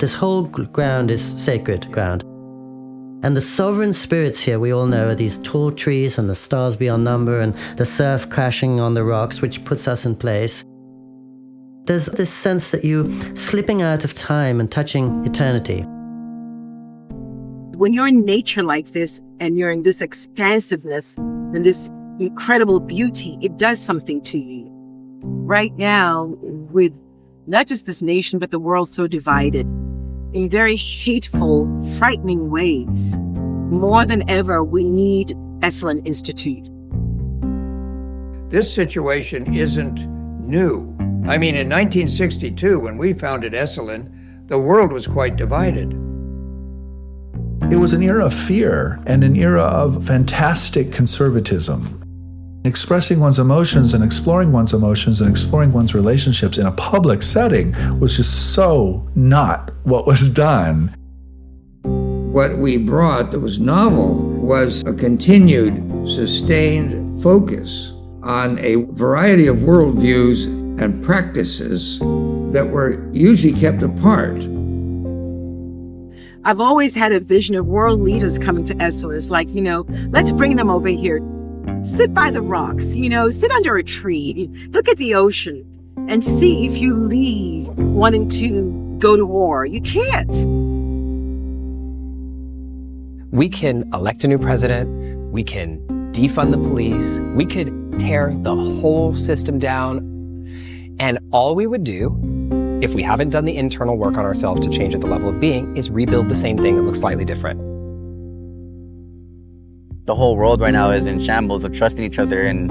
This whole ground is sacred ground. And the sovereign spirits here, we all know, are these tall trees and the stars beyond number and the surf crashing on the rocks, which puts us in place. There's this sense that you're slipping out of time and touching eternity. When you're in nature like this, and you're in this expansiveness and this incredible beauty, it does something to you. Right now, with not just this nation, but the world so divided in very hateful, frightening ways, more than ever, we need Esalen Institute. This situation isn't new. I mean, in 1962, when we founded Esalen, the world was quite divided. It was an era of fear and an era of fantastic conservatism. Expressing one's emotions and exploring one's emotions and exploring one's relationships in a public setting was just so not what was done. What we brought that was novel was a continued, sustained focus on a variety of worldviews and practices that were usually kept apart. I've always had a vision of world leaders coming to Esalen. It's like, let's bring them over here. Sit by the rocks, sit under a tree, look at the ocean, and see if you leave wanting to go to war. You can't. We can elect a new president. We can defund the police. We could tear the whole system down. And all we would do, if we haven't done the internal work on ourselves to change at the level of being, is rebuild the same thing that looks slightly different. The whole world right now is in shambles of trusting each other and,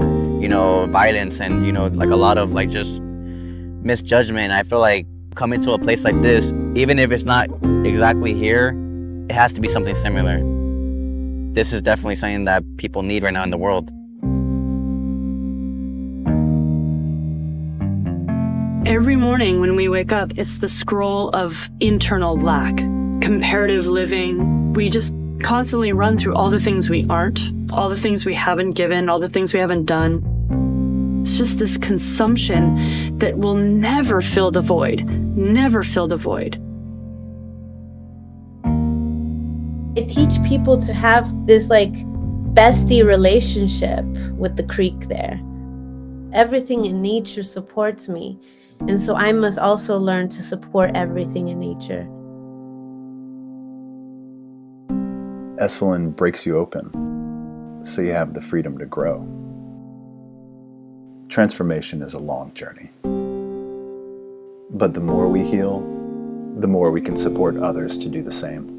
violence and, like a lot of just misjudgment. I feel like coming to a place like this, even if it's not exactly here, it has to be something similar. This is definitely something that people need right now in the world. Every morning when we wake up, it's the scroll of internal lack, comparative living. We just constantly run through all the things we aren't, all the things we haven't given, all the things we haven't done. It's just this consumption that will never fill the void, never fill the void. I teach people to have this bestie relationship with the creek there. Everything in nature supports me. And so I must also learn to support everything in nature. Esalen breaks you open, so you have the freedom to grow. Transformation is a long journey. But the more we heal, the more we can support others to do the same.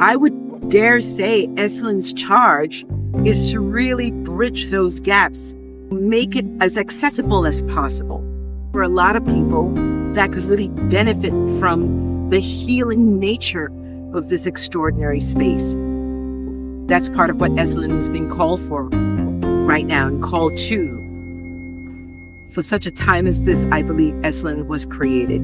I would dare say Esalen's charge is to really bridge those gaps, make it as accessible as possible for a lot of people that could really benefit from the healing nature of this extraordinary space. That's part of what Esalen has been called for right now and called to. For such a time as this, I believe Esalen was created.